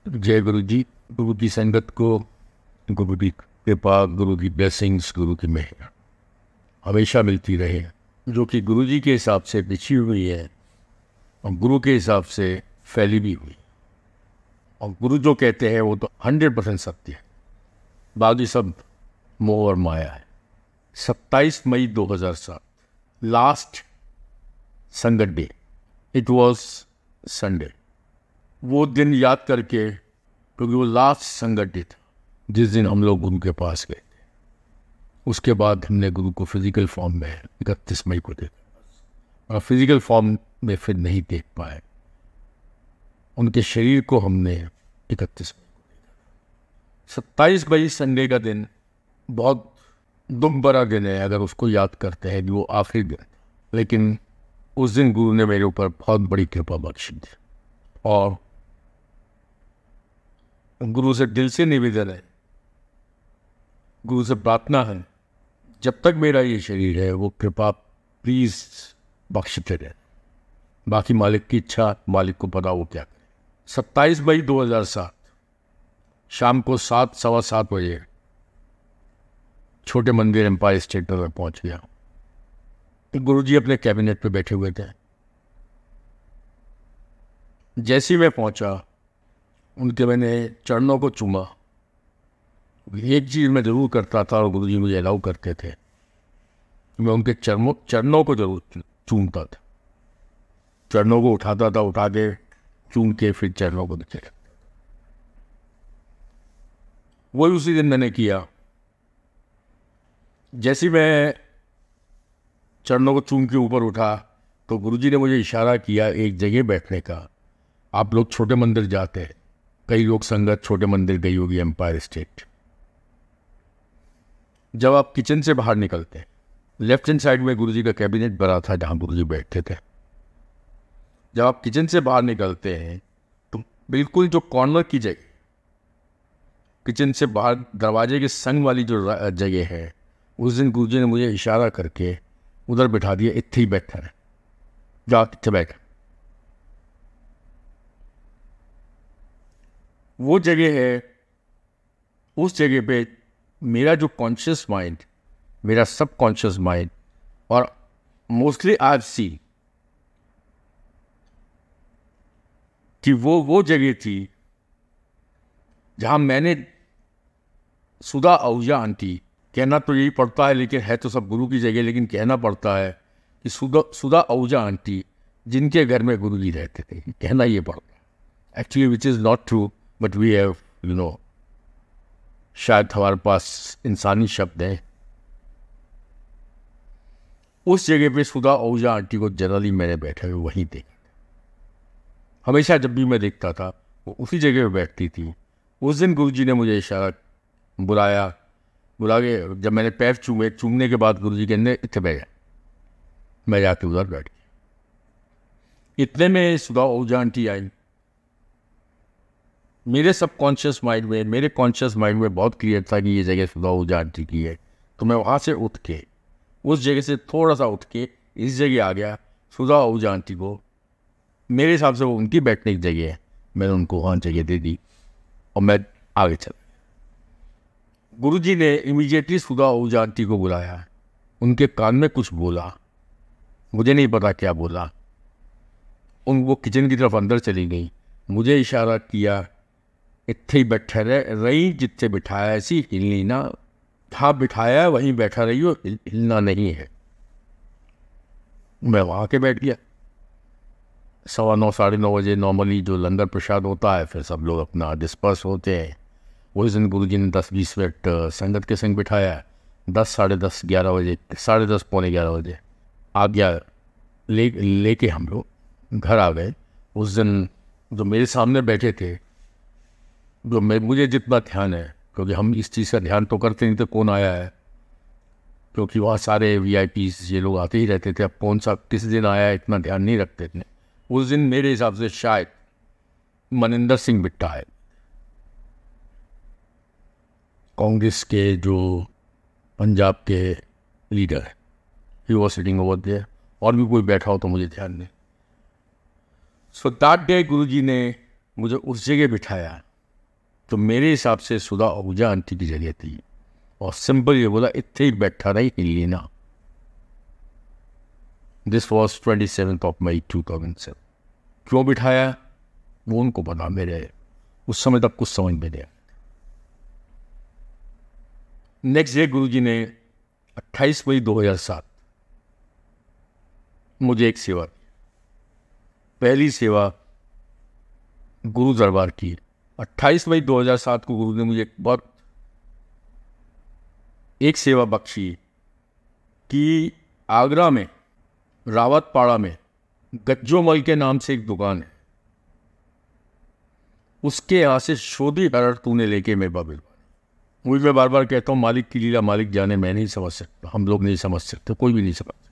जय गुरु जी। गुरु की संगत को गुरु की कृपा, गुरु की ब्लेसिंग्स, गुरु की मेहर हमेशा मिलती रहे, जो कि गुरु जी के हिसाब से बिछी हुई है और गुरु के हिसाब से फैली भी हुई। और गुरु जो कहते हैं वो तो 100% सत्य है, बाकी सब मोह और माया है। 27 मई 2007 लास्ट संगत डे, इट वॉज संडे। वो दिन याद करके, क्योंकि वो लास्ट संगत डे था जिस दिन हम लोग गुरु के पास गए थे। उसके बाद हमने गुरु को फिजिकल फॉर्म में 31 मई को देखा और फिजिकल फॉर्म में फिर नहीं देख पाए। उनके शरीर को हमने 31 मई को देखा। 27 मई संडे का दिन बहुत दुख भरा दिन है अगर उसको याद करते हैं, वो आखिरी दिन। लेकिन उस दिन गुरु ने मेरे ऊपर बहुत बड़ी कृपा बख्शी थी और गुरु से दिल से निवेदन है, गुरु से प्रार्थना है, जब तक मेरा ये शरीर है वो कृपा प्लीज बख्शते रहे। बाकी मालिक की इच्छा, मालिक को पता वो क्या करे। 27 मई 2007 शाम को 7, सवा 7 बजे छोटे मंदिर एम्पायर स्टेट में पहुंच गया। गुरु जी अपने कैबिनेट पे बैठे हुए थे। जैसे ही मैं पहुंचा, उनके मैंने चरणों को चूमा। एक चीज़ मैं ज़रूर करता था और गुरु जी मुझे अलाउ करते थे, मैं उनके चरणों को जरूर चूमता था। चरणों को उठाता था, उठा के चूम के फिर चरणों को नीचे रखता था। वही उसी दिन मैंने किया। जैसे मैं चरणों को चूम के ऊपर उठा तो गुरु जी ने मुझे इशारा किया एक जगह बैठने का। आप लोग छोटे मंदिर जाते हैं, कई लोग संगत छोटे मंदिर गई होगी एम्पायर स्टेट। जब आप किचन से बाहर निकलते हैं, लेफ्ट हैंड साइड में गुरु जी का कैबिनेट बना था जहाँ गुरु जी बैठते थे। जब आप किचन से बाहर निकलते हैं तो बिल्कुल जो कॉर्नर की जगह, किचन से बाहर दरवाजे के संग वाली जो जगह है, उस दिन गुरु जी ने मुझे इशारा करके उधर बिठा दिया। इत्थे ही बैठा है, जा इत्थे बैठ। वो जगह है, उस जगह पे मेरा जो कॉन्शियस माइंड, मेरा सब कॉन्शियस माइंड और मोस्टली आई हैव सीन कि वो जगह थी जहां मैंने सुधा आहूजा आंटी, कहना तो यही पड़ता है लेकिन है तो सब गुरु की जगह, लेकिन कहना पड़ता है कि सुधा आहूजा आंटी जिनके घर में गुरु जी रहते थे, कहना ये पड़ता है actually, which is not true, but we have शायद हमारे पास इंसानी शब्द हैं। उस जगह पे सुधा आहूजा आंटी को जनरली मैंने बैठे हुए वहीं देखा था। हमेशा जब भी मैं देखता था वो उसी जगह पे बैठती थी। उस दिन गुरु जी ने मुझे इशारा बुला के जब मैंने पैर चूमने के बाद गुरु जी कहने इतने बैठ गया, मैं जाके उधर बैठ गया। इतने में सुधा आहूजा आंटी आई। मेरे सबकॉन्शियस माइंड में, मेरे कॉन्शियस माइंड में बहुत क्लियर था कि ये जगह सुधा आहूजा आंटी की है। तो मैं वहाँ से उठ के, उस जगह से थोड़ा सा उठ के इस जगह आ गया। सुधा आहूजा आंटी को, मेरे हिसाब से वो उनकी बैठने की जगह है, मैंने उनको वहाँ जगह दे दी और मैं आगे चला। गुरु जी ने इमीडिएटली सुधा आहूजा आंटी को बुलाया, उनके कान में कुछ बोला, मुझे नहीं पता क्या बोला। वो किचन की तरफ अंदर चली गई, मुझे इशारा किया इत्थे ही बैठा रही, जितने बिठाया ऐसी हिलनी ना, जहाँ बिठाया है वहीं बैठा रही हो, हिलना नहीं है। मैं वहाँ के बैठ गया। 9:15, 9:30 बजे नॉर्मली जो लंगर प्रसाद होता है, फिर सब लोग अपना डिस्पर्स होते हैं। उस दिन गुरु जी ने 10-20 मिनट संगत के संग बिठाया। 10, 10:30, 11 बजे, 10:30, पौने 11 बजे आ गया। लेके हम लोग घर आ गए। उस दिन जो मेरे सामने बैठे थे, जो मुझे जितना ध्यान है, क्योंकि हम इस चीज़ का ध्यान तो करते नहीं थे कौन आया है, क्योंकि वहाँ सारे VIPs ये लोग आते ही रहते थे। अब कौन सा किस दिन आया है इतना ध्यान नहीं रखते थे। उस दिन मेरे हिसाब से शायद मनिंदर सिंह बिट्टा है, कांग्रेस के जो पंजाब के लीडर है, he was sitting over there. और भी कोई बैठा हो तो मुझे ध्यान नहीं। सो दैट डे गुरु जी ने मुझे उस जगह बिठाया तो मेरे हिसाब से सुधा आहूजा आंटी की जगह थी, और सिंपल ये बोला, इतने ही बैठा रही हिली ना। दिस वॉज 27 मई 2007। क्यों बिठाया वो उनको पता, मेरे उस समय तक कुछ समझ में नहीं आया। नेक्स्ट डे गुरुजी ने 28 मई 2007 मुझे एक सेवा दी। पहली सेवा गुरु दरबार की। 28 मई 2007 को गुरु ने मुझे एक सेवा बख्शी कि आगरा में रावतपाड़ा में गज्जोमल के नाम से एक दुकान है, उसके यहाँ से शोधी हरड़ तूने लेके मेरे पास भिजवा। मुझे मैं बार बार कहता हूँ, मालिक की लीला मालिक जाने, मैं नहीं समझ सकता, हम लोग नहीं समझ सकते, कोई भी नहीं समझ सकता,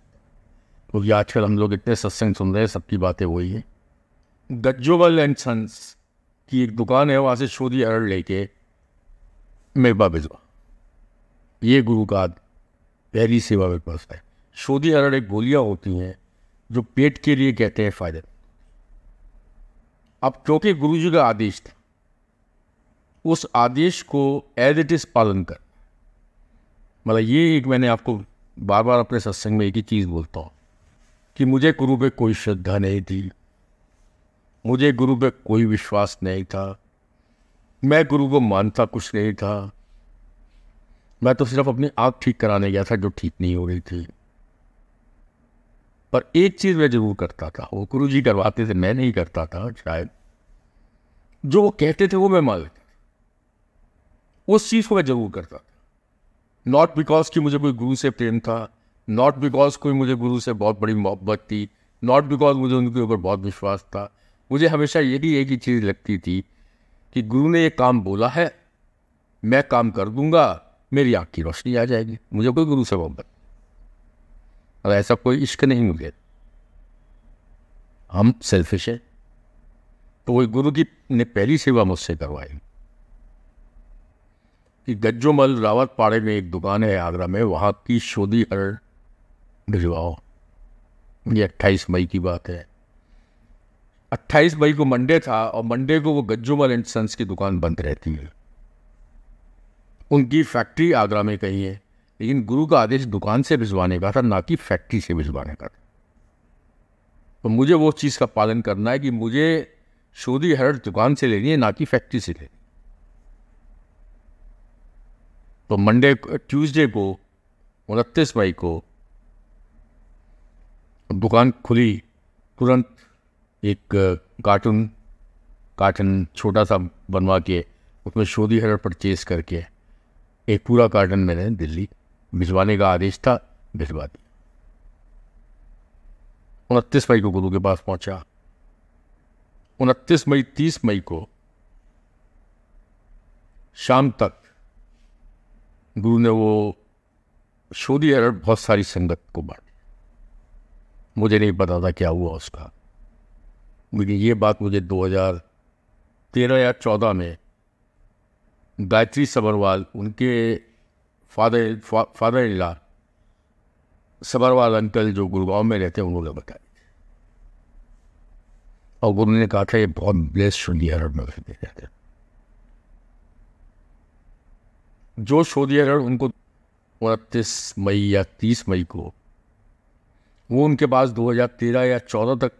क्योंकि आजकल हम लोग इतने सत्संग सुन रहे हैं, सबकी बातें वही है। गज्जोमल एंड सन्स की एक दुकान है, वहाँ से शोधी हरड़ लेके मेरे पास भिजवा। ये गुरु का पहली सेवा मेरे पास है। शोधी हरड़ एक गोलियाँ होती हैं जो पेट के लिए कहते हैं फायदे। अब क्योंकि गुरु जी का आदेश था, उस आदेश को एज इट इज पालन कर, मतलब ये एक, मैंने आपको बार बार अपने सत्संग में एक ही चीज़ बोलता हूँ कि मुझे गुरु पे कोई श्रद्धा नहीं थी, मुझे गुरु पे कोई विश्वास नहीं था, मैं गुरु को मानता कुछ नहीं था, मैं तो सिर्फ अपनी आँख ठीक कराने गया था जो ठीक नहीं हो रही थी। पर एक चीज़ मैं जरूर करता था, वो गुरु जी करवाते थे, मैं नहीं करता था शायद, जो वो कहते थे वो मैं मान लेता था, उस चीज़ को मैं जरूर करता था। नॉट बिकॉज कि मुझे कोई गुरु से प्रेम था, नॉट बिकॉज कोई मुझे गुरु से बहुत बड़ी मोहब्बत थी, नॉट बिकॉज मुझे उनके ऊपर बहुत विश्वास था। मुझे हमेशा यही एक ही चीज़ लगती थी कि गुरु ने ये काम बोला है, मैं काम कर दूंगा, मेरी आँख की रोशनी आ जाएगी, मुझे कोई गुरु से मोहब्बत, और ऐसा कोई इश्क नहीं मुझे, हम सेल्फिश है। तो वही गुरु की ने पहली सेवा मुझसे करवाई कि गज्जोमल रावतपाड़े में एक दुकान है आगरा में, वहाँ की शोधी हरड़ भिजवाओ। ये 28 मई की बात है। 28 मई को मंडे था, और मंडे को वो गज्जोमल एंड सन्स की दुकान बंद रहती है। उनकी फैक्ट्री आगरा में कहीं है, लेकिन गुरु का आदेश दुकान से भिजवाने का था, ना कि फैक्ट्री से भिजवाने का था। तो मुझे वो चीज़ का पालन करना है कि मुझे शोधी हरड़ दुकान से लेनी है, ना कि फैक्ट्री से लेनी। तो ट्यूसडे को 29 मई को दुकान खुली, तुरंत एक कार्टन छोटा सा बनवा के उसमें शोधी हरड़ परचेज करके एक पूरा कार्टन मैंने दिल्ली भिजवाने का आदेश था, भिजवा दिया। 29 मई को गुरु के पास पहुंचा। 29 मई 30 मई को शाम तक गुरु ने वो शोधी हरड़ बहुत सारी संगत को बांटी। मुझे नहीं पता था क्या हुआ उसका, लेकिन ये बात मुझे 2013 या 14 में गायत्री सबरवाल, उनके father in law Sabharwal uncle जो गुड़गांव में रहते हैं, उन्होंने बताया, और गुरु ने कहा था ये बहुत ब्लेस्ड शोधी हरड़ में रहते हैं। जो शोधी हरड़ उनको 29 मई या 30 मई को, वो उनके पास 2013 या 14 तक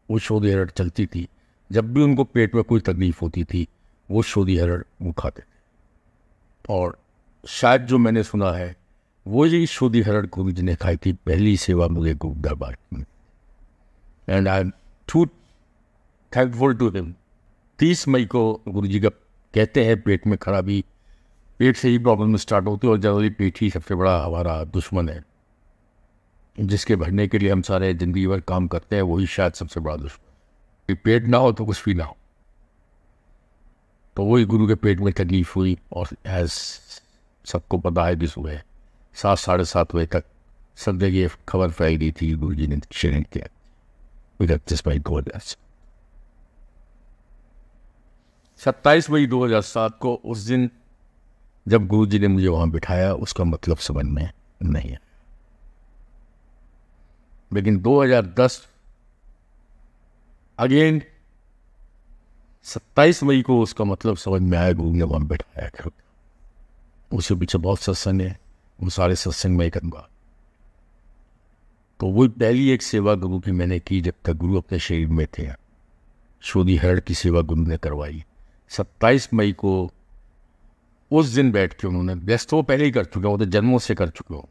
वो शोधी हरड़ चलती थी। जब भी उनको पेट में कोई तकलीफ होती थी, वो शोधी हरड़ वो खाते थे। और शायद जो मैंने सुना है, वो ही शोधी हरड़ गुरु जी ने खाई थी पहली सेवा मुझे गुरु दरबार में, and I am too thankful to him. 30 मई को गुरु जी का कहते हैं पेट में खराबी, पेट से ही प्रॉब्लम स्टार्ट होती है, और जनरली पेट ही सबसे बड़ा हमारा दुश्मन है, जिसके भरने के लिए हम सारे जिंदगी भर काम करते हैं, वही शायद सबसे बड़ा दुश्मन। पेट ना हो तो कुछ भी ना हो। तो वही गुरु के पेट में तकलीफ हुई, और एज सबको पता है कि सुबह 7 साढ़े 7 बजे तक सब जगह खबर फैल गई थी, गुरु जी ने शरण किया। 27 मई 2007 को, उस दिन जब गुरु जी ने मुझे वहाँ बिठाया, उसका मतलब समझ में नहीं है। लेकिन 2010 अगेन 27 मई को उसका मतलब समझ में आया, गुरु ने वहाँ बैठाया। उसके पीछे बहुत सत्संग है, वो सारे सत्संग में करूँगा। तो वो पहली एक सेवा गुरु की मैंने की जब तक गुरु अपने शरीर में थे। शोधी हरण की सेवा गुरु ने करवाई 27 मई को। उस दिन बैठ के उन्होंने, व्यस्त तो वो पहले ही कर चुके, वो तो जन्मों से कर चुके हो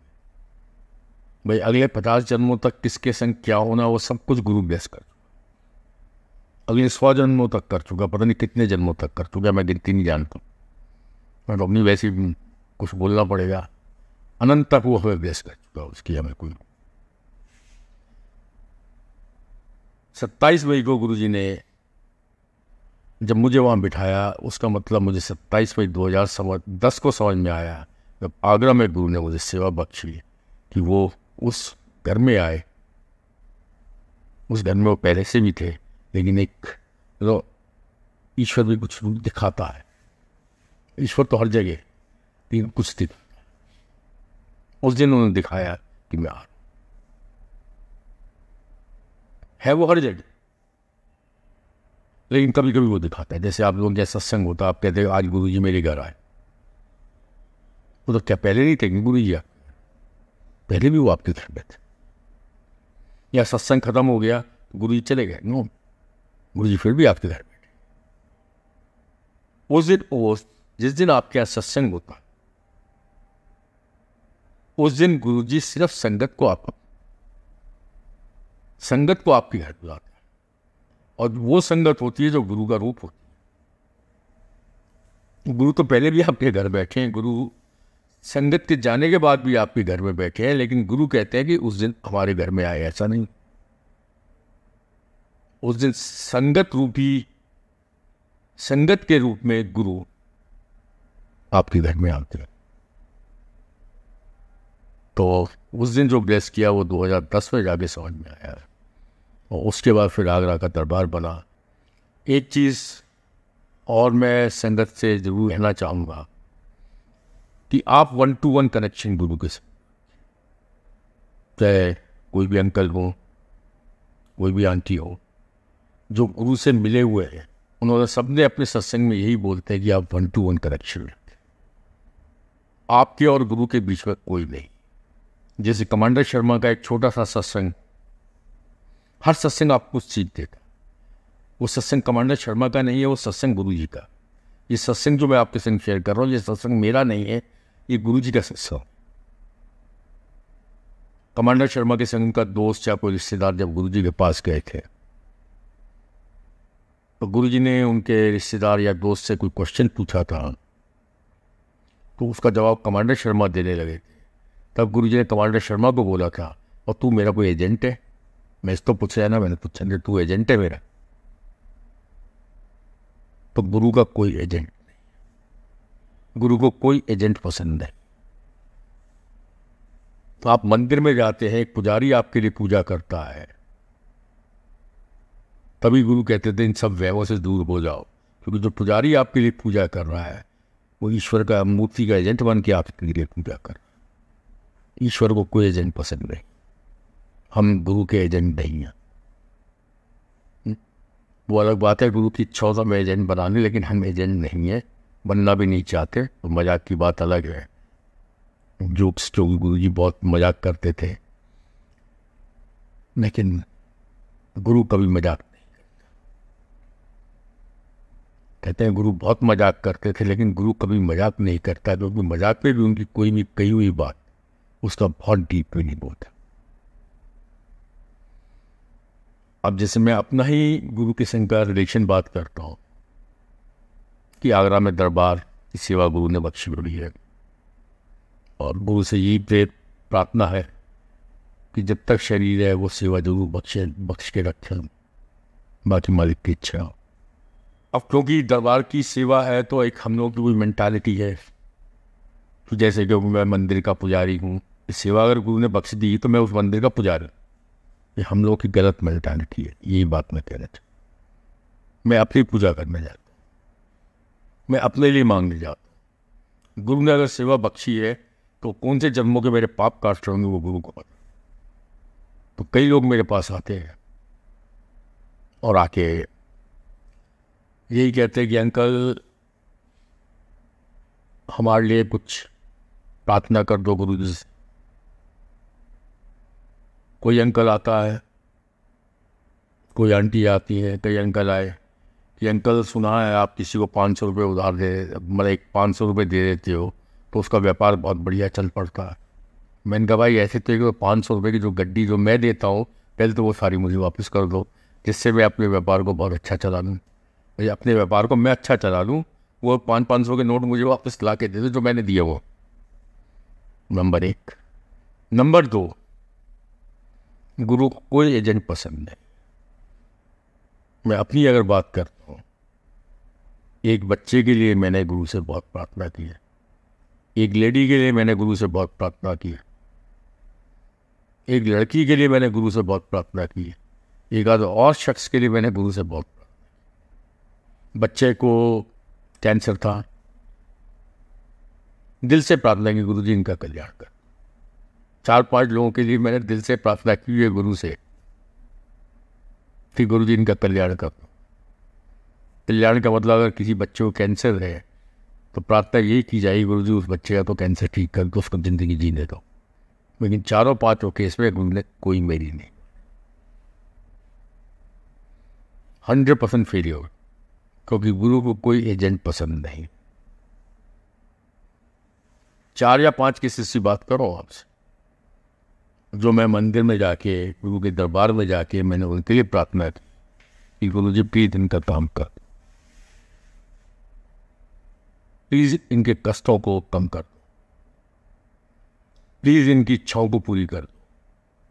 भाई। अगले 50 जन्मों तक किसके संग क्या होना वो सब कुछ गुरु व्यस्त कर चुका। अगले 100 जन्मों तक कर चुका, पता नहीं कितने जन्मों तक कर चुका, मैं गिनती नहीं जानता। मैं तो अपनी वैसे कुछ बोलना पड़ेगा, अनंत तक वो हमें व्यस्त कर चुका, उसकी हमें कोई। 27 मई को गुरुजी ने जब मुझे वहाँ बिठाया, उसका मतलब मुझे 27 मई 2010 को समझ में आया, जब आगरा में गुरु ने मुझे सेवा बख्शी कि वो उस घर में आए। उस घर में वो पहले से भी थे, लेकिन एक तो ईश्वर भी कुछ रूप दिखाता है। ईश्वर तो हर जगह, लेकिन कुछ दिखाता है। उस दिन उन्होंने दिखाया कि मैं आ रहा हूँ। है वो हर जगह, लेकिन कभी कभी वो दिखाता है। जैसे आप लोगों के सत्संग होता, आप कहते हैं आज गुरुजी मेरे घर आए, वो तो क्या पहले नहीं थे कि गुरुजी? पहले भी वो आपके घर में थे। या सत्संग खत्म हो गया तो गुरुजी चले गए? नो, गुरुजी फिर भी आपके घर बैठे। उस दिन, जिस दिन आपके यहाँ सत्संग होता, उस दिन गुरुजी सिर्फ संगत को आपके घर बुलाते हैं, और वो संगत होती है जो गुरु का रूप होती है। गुरु तो पहले भी आपके घर बैठे हैं, गुरु संगत के जाने के बाद भी आपके घर में बैठे हैं, लेकिन गुरु कहते हैं कि उस दिन हमारे घर में आए, ऐसा नहीं। उस दिन संगत के रूप में गुरु आपके घर में आते हैं। तो उस दिन जो ब्लेस किया वो 2010 में जाके समझ में आया, और उसके बाद फिर आगरा का दरबार बना। एक चीज़ और मैं संगत से जरूर कहना चाहूँगा कि आप 1-to-1 कनेक्शन गुरु के साथ, चाहे कोई भी अंकल हो, कोई भी आंटी हो, जो गुरु से मिले हुए हैं, उन्होंने सबने अपने सत्संग में यही बोलते हैं कि आप 1-to-1 कनेक्शन रखें। आपके और गुरु के बीच में कोई नहीं। जैसे कमांडर शर्मा का एक छोटा सा सत्संग, हर सत्संग आपको कुछ सीख देगा। वो सत्संग कमांडर शर्मा का नहीं है, वो सत्संग गुरु जी का। ये सत्संग जो मैं आपके संग शेयर कर रहा हूँ, ये सत्संग मेरा नहीं है, ये गुरु जी का सत्संग। कमांडर शर्मा के संग का दोस्त या कोई रिश्तेदार जब गुरु जी के पास गए थे, तो गुरु जी ने उनके रिश्तेदार या दोस्त से कोई क्वेश्चन पूछा था, तो उसका जवाब कमांडर शर्मा देने लगे थे। तब गुरु जी ने कमांडर शर्मा को बोला था, और तू मेरा कोई एजेंट है? मैं इसको पूछा है ना, मैंने पूछा कि तू एजेंट है मेरा? तो गुरु का कोई एजेंट नहीं, गुरु को कोई एजेंट पसंद है। तो आप मंदिर में जाते हैं, एक पुजारी आपके लिए पूजा करता है, तभी गुरु कहते थे इन सब वैभव से दूर हो जाओ, क्योंकि जो पुजारी आपके लिए पूजा कर रहा है वो ईश्वर का मूर्ति का एजेंट बन के आपके लिए पूजा कर रहा है। ईश्वर को कोई एजेंट पसंद नहीं, हम गुरु के एजेंट नहीं हैं। वो अलग बात है, गुरु की इच्छा तो हमें एजेंट बनाने, लेकिन हम एजेंट नहीं है, बनना भी नहीं चाहते। तो मजाक की बात अलग है, जोक्स जो गुरु जी बहुत मजाक करते थे, लेकिन गुरु कभी मजाक नहीं करते। कहते हैं गुरु बहुत मजाक करते थे, लेकिन गुरु कभी मजाक नहीं करता, क्योंकि मजाक में भी उनकी कोई भी कही हुई बात उसका बहुत डीप में नहीं होता। अब जैसे मैं अपना ही गुरु के संग का रिलेशन बात करता हूँ कि आगरा में दरबार की सेवा गुरु ने बख्शी बड़ी है, और गुरु से यही प्रार्थना है कि जब तक शरीर है वो सेवा जरूर बख्श के रखें, बाकी मालिक की इच्छा। अब क्योंकि दरबार की सेवा है तो एक हम लोग की कोई मेंटालिटी है, तो जैसे कि मैं मंदिर का पुजारी हूँ, सेवा अगर गुरु ने बख्श दी तो मैं उस मंदिर का पुजारी। ये हम लोग की गलत मेंटालिटी है, यही बात मैं कहना चाहता। मैं अपनी पूजा करने जाता हूँ, मैं अपने लिए मांगने जाता हूँ। गुरु ने अगर सेवा बख्शी है तो कौन से जन्मों के मेरे पाप कास्ट होंगे वो गुरु को पता। तो कई लोग मेरे पास आते हैं और आके यही कहते हैं कि अंकल हमारे लिए कुछ प्रार्थना कर दो गुरु जी से। कोई अंकल आता है, कोई आंटी आती है, कई अंकल आए कि अंकल सुना है आप किसी को 500 रुपये उधार दे, मतलब 500 रुपये दे देते हो तो उसका व्यापार बहुत बढ़िया चल पड़ता है। मैंने कहा भाई ऐसे तो 500 रुपये की जो गड्डी जो मैं देता हूँ पहले तो वो सारी मुझे वापस कर दो, जिससे मैं अपने व्यापार को बहुत अच्छा चला लूँ। भाई अपने व्यापार को मैं अच्छा चला लूँ, वो 500 के नोट मुझे वापस ला के दे दो जो मैंने दिए वो। नंबर 1। नंबर 2, गुरु को कोई एजेंट पसंद नहीं। मैं अपनी अगर बात करता हूँ, एक बच्चे के लिए मैंने गुरु से बहुत प्रार्थना की है, एक लेडी के लिए मैंने गुरु से बहुत प्रार्थना की है, एक लड़की के लिए मैंने गुरु से बहुत प्रार्थना की है, एक आध और शख्स के लिए मैंने गुरु से बहुत प्रार्थना की। बच्चे को कैंसर था, दिल से प्रार्थना की गुरु जी इनका कल्याण कर। 4-5 लोगों के लिए मैंने दिल से प्रार्थना की है गुरु से कि गुरु जी इनका कल्याण कर। कल्याण का मतलब अगर किसी बच्चे को कैंसर है तो प्रार्थना यही की जाएगी गुरु जी उस बच्चे का तो कैंसर ठीक कर दो, उसको ज़िंदगी जीने दो। लेकिन 4-5 केस में गुरु ने कोई मेरी नहीं, 100% फेलियर, क्योंकि गुरु को कोई एजेंट पसंद नहीं। 4 या 5 केसेस की बात करो आपसे जो मैं मंदिर में जाके गुरु के दरबार में जाके मैंने उनके लिए प्रार्थना की कि गुरु जी प्लीज इनका काम कर, प्लीज इनके कष्टों को कम कर दो, प्लीज इनकी इच्छाओं को पूरी कर दो।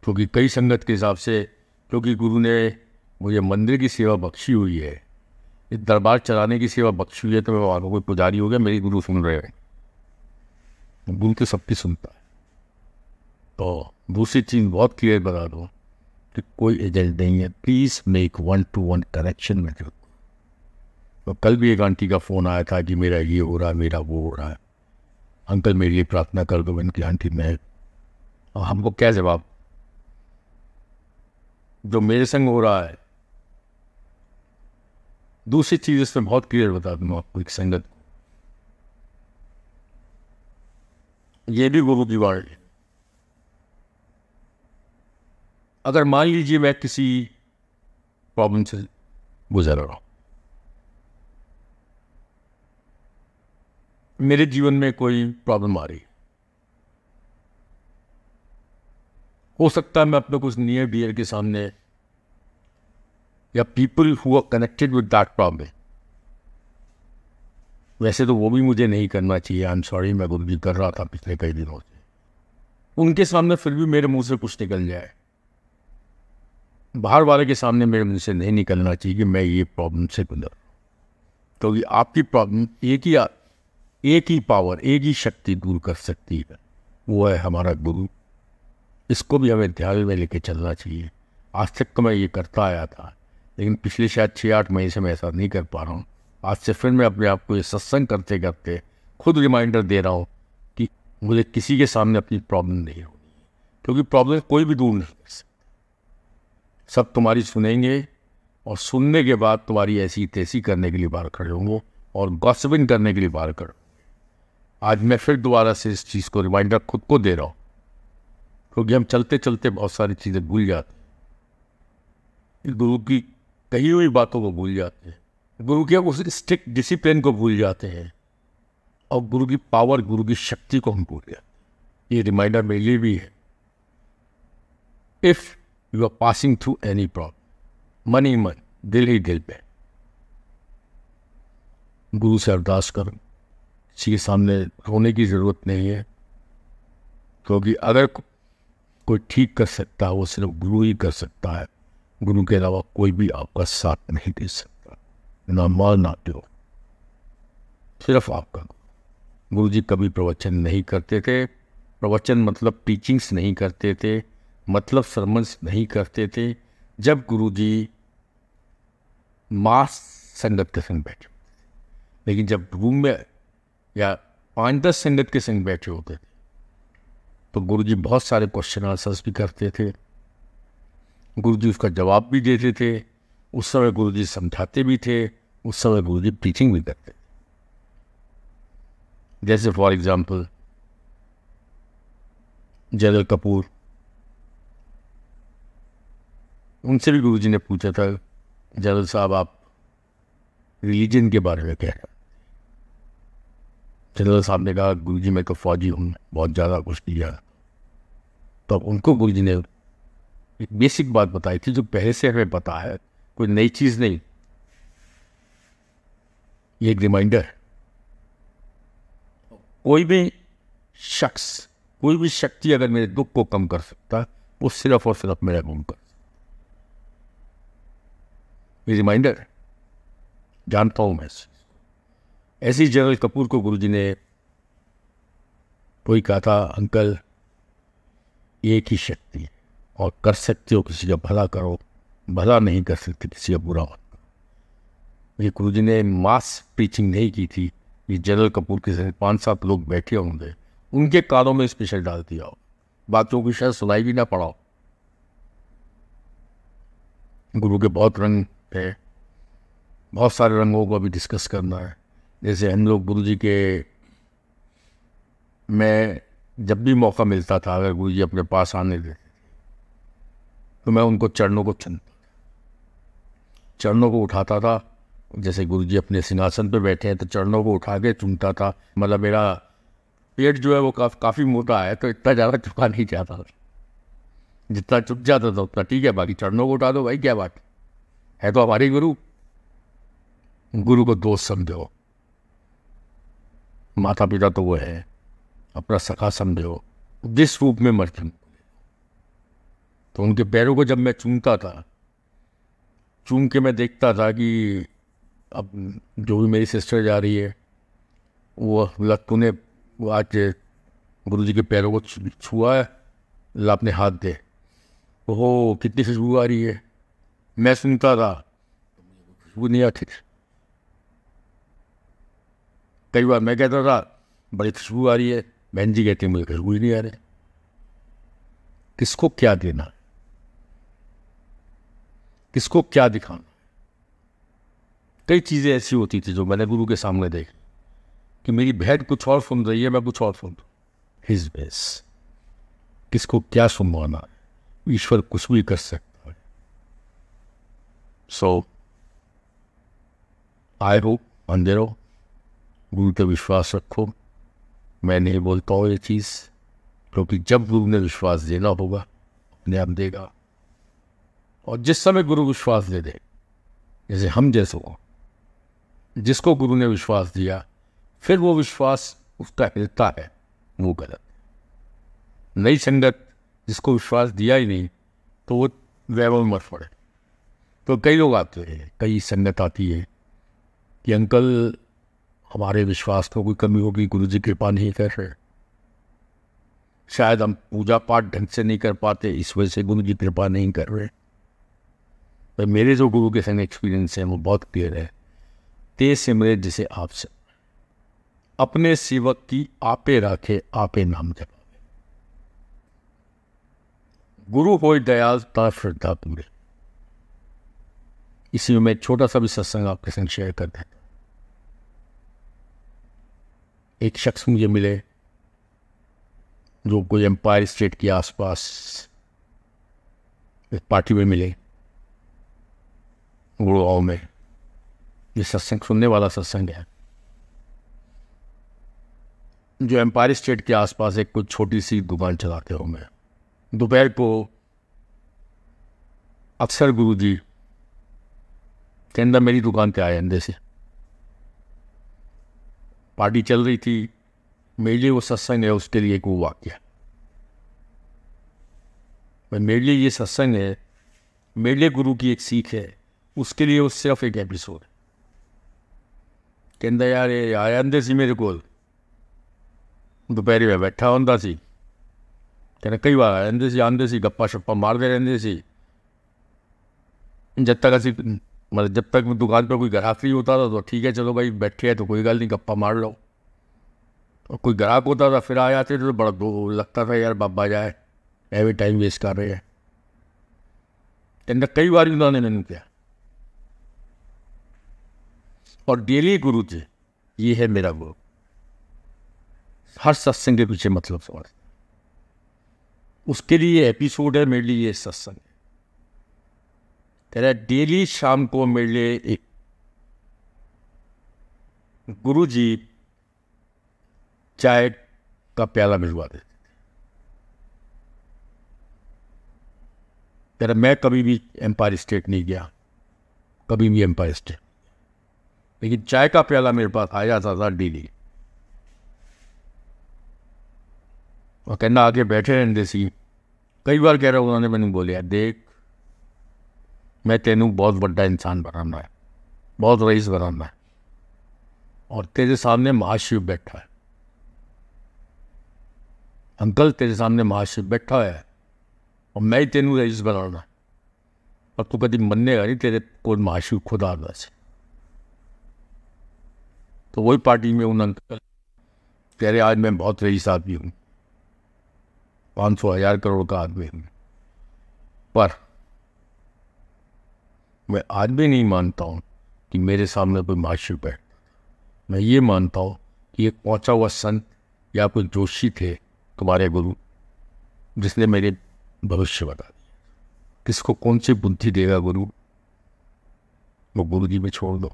क्योंकि कई संगत के हिसाब से, क्योंकि गुरु ने मुझे मंदिर की सेवा बख्शी हुई है, इस दरबार चलाने की सेवा बख्शी हुई है, तो मैं वहाँ कोई पुजारी हो गया मेरी गुरु सुन रहे हैं। गुरु तो सबकी सुनता है। तो दूसरी चीज़ बहुत क्लियर बता दो कि कोई एजेंट नहीं है, प्लीज़ मेक 1-to-1 कनेक्शन में जो। तो कल भी एक आंटी का फ़ोन आया था कि मेरा ये हो रहा है, मेरा वो हो रहा है, अंकल मेरे लिए प्रार्थना कर दो। मैंने की आंटी मैं, और हमको क्या जवाब, जो मेरे संग हो रहा है। दूसरी चीज़ इसमें बहुत क्लियर बता दूँ आपको, एक संगत ये भी गुरु की वाणी है। अगर मान लीजिए मैं किसी प्रॉब्लम से गुजर रहा हूं, मेरे जीवन में कोई प्रॉब्लम आ रही, हो सकता है मैं अपने कुछ नियर डियर के सामने या people who are connected with that problem, वैसे तो वो भी मुझे नहीं करना चाहिए, आई एम सॉरी, मैं गुरु जी कर रहा था पिछले कई दिनों से, उनके सामने फिर भी मेरे मुंह से कुछ निकल जाए, बाहर वाले के सामने मेरे मुंह से नहीं निकलना चाहिए कि मैं ये प्रॉब्लम से गुजर, क्योंकि आपकी प्रॉब्लम एक ही पावर, एक ही शक्ति दूर कर सकती है, वो है हमारा गुरु। इसको भी हमें ध्यान में लेके चलना चाहिए। आज तक तो मैं ये करता आया था, लेकिन पिछले शायद 6-8 महीने से मैं ऐसा नहीं कर पा रहा हूँ। आज से फिर मैं अपने आप को ये सत्संग करते करते खुद रिमाइंडर दे रहा हूँ कि मुझे किसी के सामने अपनी प्रॉब्लम नहीं होनी है, क्योंकि प्रॉब्लम कोई भी दूर नहीं कर सकता। सब तुम्हारी सुनेंगे और सुनने के बाद तुम्हारी ऐसी तैसी करने के लिए बाहर खड़े होंगे और गॉसिपिंग करने के लिए बाहर खड़े होंगे। आज मैं फिर दोबारा से इस चीज़ को रिमाइंडर खुद को दे रहा हूँ, क्योंकि हम चलते चलते बहुत सारी चीज़ें भूल जाते हैं, गुरु की कही हुई बातों को भूल जाते हैं, गुरु के उस स्ट्रिक्ट डिसिप्लिन को भूल जाते हैं, और गुरु की पावर, गुरु की शक्ति को हम भूल जाते हैं। ये रिमाइंडर मेरे लिए भी है। If you are passing through any problem, मन ही मन, दिल ही दिल पे गुरु से अरदास करो। किसी के सामने रोने की ज़रूरत नहीं है, क्योंकि अगर कोई ठीक कर सकता है वो सिर्फ गुरु ही कर सकता है। गुरु के अलावा कोई भी आपका साथ नहीं दे सकता, ना माल ना दो, सिर्फ आपका। गुरु जी कभी प्रवचन नहीं करते थे, प्रवचन मतलब टीचिंग्स नहीं करते थे, मतलब सरमन्स नहीं करते थे। जब गुरु जी मास संगत के संग बैठे, लेकिन जब रूम में या 5-10 संगत के संग बैठे होते थे तो गुरु जी बहुत सारे क्वेश्चन आंसर्स भी करते थे, गुरु जी उसका जवाब भी देते थे। उस समय गुरु जी समझाते भी थे, उस समय गुरुजी टीचिंग भी करते थे। जैसे फॉर एग्जाम्पल जनरल कपूर, उनसे भी गुरुजी ने पूछा था, जनरल साहब आप रिलीजन के बारे में क्या है? जनरल साहब ने कहा, गुरुजी मैं तो फौजी हूँ, बहुत ज़्यादा कुछ किया। तो अब उनको गुरुजी ने एक बेसिक बात बताई थी जो पहले से हमें पता है, कोई नई चीज़ नहीं, ये एक रिमाइंडर है। कोई भी शख्स, कोई भी शक्ति अगर मेरे दुख को कम कर सकता है, वो सिर्फ और सिर्फ मेरा गुण कर सकता। ये रिमाइंडर है, जानता हूं मैं ऐसी जनरल कपूर को गुरुजी ने कोई कहा था, अंकल एक ही शक्ति है और कर सकते हो किसी का भला करो, भला नहीं कर सकते किसी का बुरा मत करो। ये गुरुजी ने मास टीचिंग नहीं की थी, ये जनरल कपूर के साथ 5-7 लोग बैठे होंगे, उनके कानों में स्पेशल डाल दिया हो, बातों की शायद सुनाई भी ना पड़ा। गुरु के बहुत रंग है, बहुत सारे रंगों को अभी डिस्कस करना है। जैसे हम लोग गुरुजी के, मैं जब भी मौका मिलता था, अगर गुरुजी अपने पास आने देते तो मैं उनको चरणों को चरणों को उठाता था। जैसे गुरुजी अपने सिंहासन पे बैठे हैं तो चरणों को उठा के चूमता था। मतलब मेरा पेट जो है वो काफ़ी मोटा है, तो इतना ज़्यादा चुका नहीं जाता था, जितना चुक जाता था उतना ठीक है, बाकी चरणों को उठा दो भाई, क्या बात है, तो हमारे गुरु। गुरु को दोस्त समझो, माता पिता तो वो है, अपना सखा समझो, जिस रूप में मर्जी। तो उनके पैरों को जब मैं चूमता था, चूम के मैं देखता था कि अब जो भी मेरी सिस्टर जा रही है, वो तूने वो आज गुरुजी के पैरों को छुआ है, ला अपने हाथ दे, ओहो कितनी खुशबू आ रही है। मैं सुनता था, खुशबू नहीं आती। कई बार मैं कहता था बड़ी खुशबू आ रही है, बहन जी कहती मुझे खुशबू ही नहीं आ रही। किसको क्या देना, किसको क्या दिखाना। कई चीज़ें ऐसी होती थी जो मैंने गुरु के सामने देखी कि मेरी बहन कुछ और सुन रही है, मैं कुछ और सुन रहा हूं। हिज बेस, किसको क्या सुनवाना है, ईश्वर कुछ भी कर सकता है। सो आई होप अंधेरो, गुरु पे विश्वास रखो। मैं नहीं बोलता हूँ ये चीज़, क्योंकि जब गुरु ने विश्वास देना होगा अपने आप देगा। और जिस समय गुरु विश्वास दे दे, जैसे हम जैसे हो, जिसको गुरु ने विश्वास दिया, फिर वो विश्वास उसका हिलता है, वो गलत। नई संगत जिसको विश्वास दिया ही नहीं, तो वो वैभव मत पड़े। तो कई लोग आते हैं, कई संगत आती है कि अंकल हमारे विश्वास को कोई कमी होगी, गुरु जी कृपा नहीं कर रहे, शायद हम पूजा पाठ ढंग से नहीं कर पाते, इस वजह से गुरु जी कृपा नहीं कर रहे। तो मेरे जो गुरु के संग एक्सपीरियंस है वो बहुत क्लियर है। ते सिमरे जिसे आपसे, अपने सेवक की आपे राखे, आपे नाम जपावे। गुरु होय दयाल ता श्रद्धा पूरे। इसी में मैं छोटा सा भी सत्संग आपके संग शेयर कर देता। एक शख्स मुझे मिले जो कोई एम्पायर स्टेट के आसपास एक पार्टी में मिले, गुड़गांव में। ये सत्संग सुनने वाला सत्संग है। जो एम्पायर स्टेट के आसपास एक कुछ छोटी सी दुकान चलाते हो। मैं दोपहर को अक्सर गुरुजी के अंदर मेरी दुकान पे आए अंदर से। पार्टी चल रही थी, मेरे लिए वो सत्संग है, उसके लिए एक वो वाक्य। मेरे लिए ये सत्संग है, मेरे लिए गुरु की एक सीख है, उसके लिए वो सिर्फ एक एपिसोड है। कहता यार ये आया अंदर सी मेरे को, दोपहर में बैठा होता सी, कहना कई बार आया आंदे सी गप्पा शप्पा मारते रहते सी। जब तक असी मतलब जब तक दुकान पर कोई ग्राहक नहीं होता था तो ठीक है, चलो भाई बैठे है तो कोई गल नहीं, गप्पा मार लो। और कोई ग्राहक होता था फिर आ जाते तो बड़ा लगता था यार बाबा जाए, एवं टाइम वेस्ट कर रहे हैं। कहते कई बार उन्होंने मैंने किया, और डेली गुरु जी, ये है मेरा गुरु। हर सत्संग के पीछे मतलब समझ, उसके लिए एपिसोड है, मेरे लिए ये सत्संग है। तेरा डेली शाम को मेरे लिए एक गुरु जी चाय का प्याला भिजवा देते। तेरा मैं कभी भी एम्पायर स्टेट नहीं गया, कभी भी एम्पायर स्टेट, लेकिन चाय का प्याला मेरे पास आ जाता था डेली। और कहना आके बैठे रहते सी, कई बार कह रहा उन्होंने, मैंने बोलिया देख मैं तेनू बहुत बड़ा इंसान बनाना है, बहुत रईस बनाना है, और तेरे सामने महाशिव बैठा है। अंकल तेरे सामने महाशिव बैठा है और मैं ही तेनू रईस बनाना है, और तू कभी मनेगा नहीं, तेरे को महाशिव खुद आना से। तो वही पार्टी में उन अंकल, तेरे आज मैं बहुत रईस आदमी हूँ, 500,000 करोड़ का आदमी हूँ, पर मैं आज भी नहीं मानता हूँ कि मेरे सामने कोई महाशिव बैठ। मैं ये मानता हूँ कि एक पहुँचा हुआ संत या कोई जोशी थे तुम्हारे गुरु, जिसने मेरे भविष्य बता दिया। किसको कौन सी बुद्धि देगा गुरु, वो गुरु जी में छोड़ दो।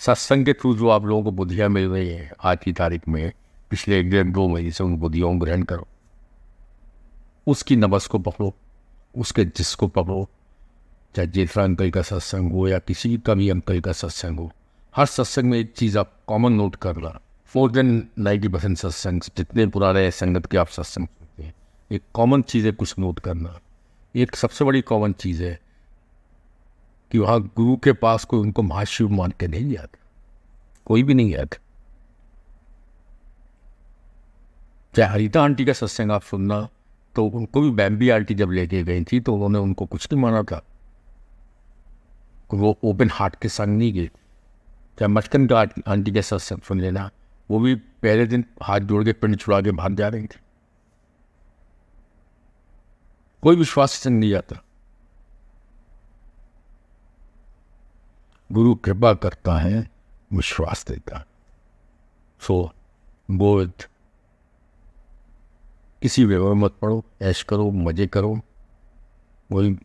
सत्संग के थ्रू जो आप लोगों को बुद्धियाँ मिल रही हैं आज की तारीख में, पिछले 1-2 महीने से उन बुद्धियों को ग्रहण करो, उसकी नबस को पकड़ो, उसके जिसको पकड़ो। चाहे जेठरा अंकल का सत्संग हो या किसी का भी अंकल का सत्संग हो, हर सत्संग में एक चीज़ आप कॉमन नोट करना। मोर देन 90% सत्संग, जितने पुराने संगत के आप सत्संग सुनते हैं, एक कॉमन चीज़ है कुछ नोट करना। एक सबसे बड़ी कॉमन चीज़ है कि वहाँ गुरु के पास कोई उनको महाशिव मान के नहीं आता, कोई भी नहीं आता। चाहे हरिता आंटी का सत्संग आप सुनना, तो उनको भी बैम्बी आंटी जब लेके गई थी तो उन्होंने उनको कुछ नहीं माना था, वो ओपन हार्ट के संग नहीं गए। चाहे मचकन का आंटी के सत्संग सुन लेना, वो भी पहले दिन हाथ जोड़ के पिंड छुड़ा के भाग जा रही थी। कोई विश्वास से संग नहीं जाता। गुरु कृपा करता है, विश्वास देता है। सो गो विथ, किसी व्यवहार मत पड़ो, ऐश करो, मजे करो। वही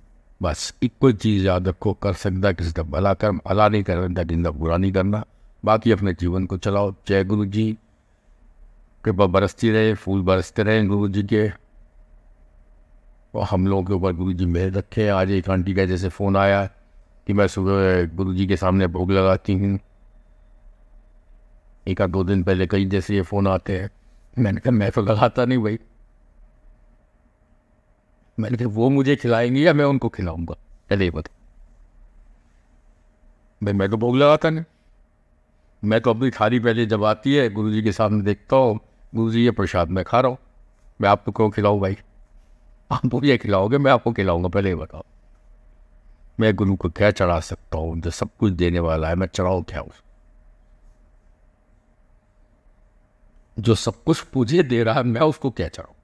बस एक कोई चीज़ याद रखो, कर सकता किसी का भला कर, भला नहीं करना किसी का बुरा नहीं करना, बाकी अपने जीवन को चलाओ। जय गुरु जी, कृपा बरसती रहे, फूल बरसते रहे गुरु जी के, और हम लोगों के ऊपर गुरु जी मेहर रखे। आज एक आंटी का जैसे फ़ोन आया कि मैं सुबह गुरु जी के सामने भोग लगाती हूँ, 1-2 दिन पहले कई जैसे ये फ़ोन आते हैं। मैंने कहा मैं तो लगाता नहीं भाई, मैंने कहा वो मुझे खिलाएंगे या मैं उनको खिलाऊंगा, पहले ये बता भाई। मैं तो भोग लगाता नहीं, मैं तो अपनी थाली पहले जब आती है गुरु जी के सामने देखता हूँ, गुरु जी ये प्रसाद मैं खा रहा हूँ, मैं आपको क्यों खिलाऊँ भाई? आप मुझे खिलाओगे, मैं आपको खिलाऊंगा, पहले ये बताओ। मैं गुरु को क्या चढ़ा सकता हूँ जो सब कुछ देने वाला है? मैं चढ़ाऊँ क्या उसको जो सब कुछ मुझे दे रहा है? मैं उसको क्या चढ़ाऊँ?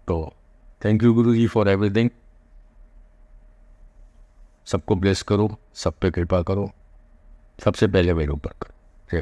तो thank you Guru ji for everything. सबको ब्लेस करो, सब पे कृपा करो, सबसे पहले मेरे ऊपर करो।